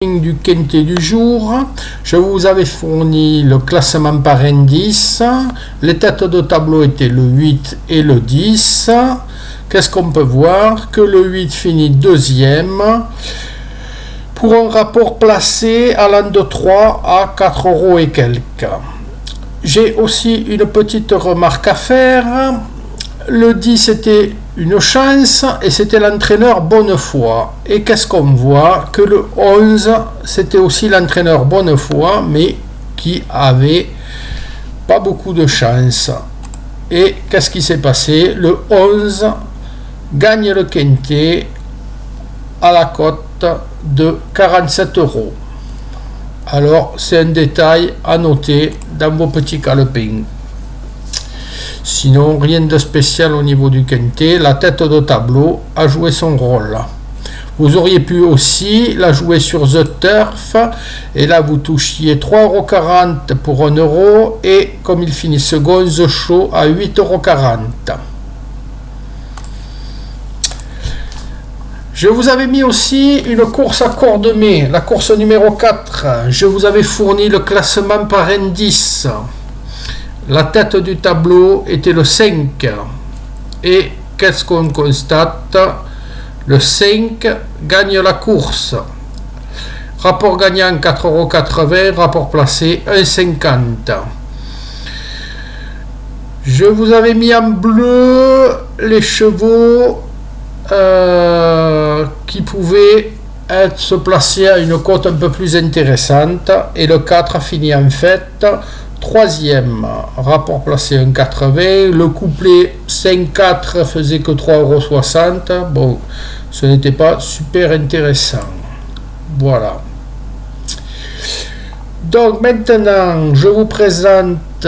Du quintet du jour, je vous avais fourni le classement par indice. Les têtes de tableau étaient le 8 et le 10. Qu'est-ce qu'on peut voir? Que le 8 finit deuxième pour un rapport placé allant de 3 à 4 € et quelques. J'ai aussi une petite remarque à faire. Le 10 était une chance et c'était l'entraîneur Bonnefoy. Et qu'est-ce qu'on voit? Que le 11 c'était aussi l'entraîneur Bonnefoy, mais qui avait pas beaucoup de chance. Et qu'est-ce qui s'est passé? Le 11 gagne le quintet à la cote de 47 €. Alors c'est un détail à noter dans vos petits calepins. Sinon, rien de spécial au niveau du quintet. La tête de tableau a joué son rôle. Vous auriez pu aussi la jouer sur The Turf. Et là, vous touchiez 3,40 € pour 1 € et comme il finit second, The Show à 8,40 €. Je vous avais mis aussi une course à Cordemais, la course numéro 4. Je vous avais fourni le classement par indice. La tête du tableau était le 5. Et qu'est-ce qu'on constate? Le 5 gagne la course. Rapport gagnant 4,80 €, rapport placé 1,50 €. Je vous avais mis en bleu les chevaux qui pouvaient se placer à une cote un peu plus intéressante. Et le 4 a fini en fait troisième, rapport placé 1,80 €. Le couplet 5-4 faisait que 3,60 €. Bon, ce n'était pas super intéressant. Voilà. Donc maintenant, je vous présente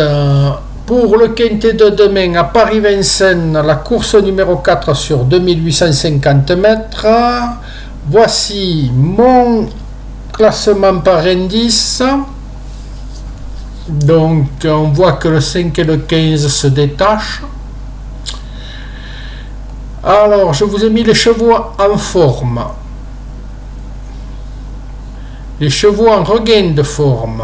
pour le quintet de demain à Paris-Vincennes, la course numéro 4 sur 2850 mètres. Voici mon classement par indice. Donc on voit que le 5 et le 15 se détachent. Alors je vous ai mis les chevaux en forme, les chevaux en regain de forme.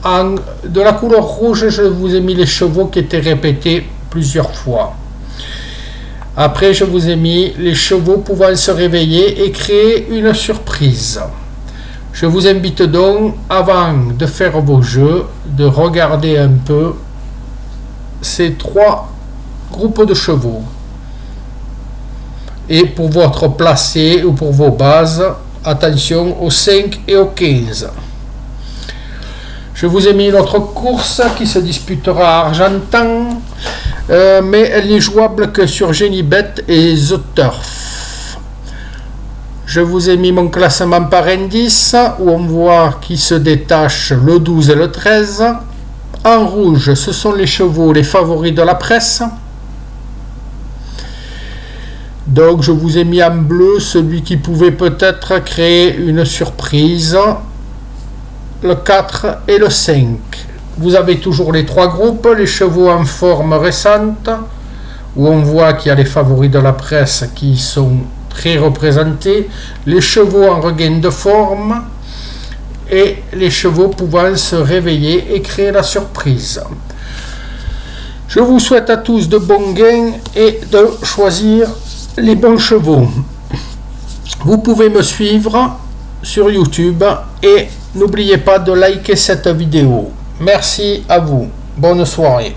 De la couleur rouge, je vous ai mis les chevaux qui étaient répétés plusieurs fois. Après je vous ai mis les chevaux pouvant se réveiller et créer une surprise. Je vous invite donc, avant de faire vos jeux, de regarder un peu ces 3 groupes de chevaux. Et pour votre placé ou pour vos bases, attention au 5 et au 15. Je vous ai mis une autre course qui se disputera à Argentan, mais elle n'est jouable que sur Genibet et The Turf. Je vous ai mis mon classement par indice, où on voit qui se détachent le 12 et le 13. En rouge, ce sont les chevaux, les favoris de la presse. Donc je vous ai mis en bleu celui qui pouvait peut-être créer une surprise, le 4 et le 5. Vous avez toujours les 3 groupes, les chevaux en forme récente, où on voit qu'il y a les favoris de la presse qui sont très représentés, les chevaux en regain de forme et les chevaux pouvant se réveiller et créer la surprise. Je vous souhaite à tous de bons gains et de choisir les bons chevaux. Vous pouvez me suivre sur YouTube et n'oubliez pas de liker cette vidéo. Merci à vous. Bonne soirée.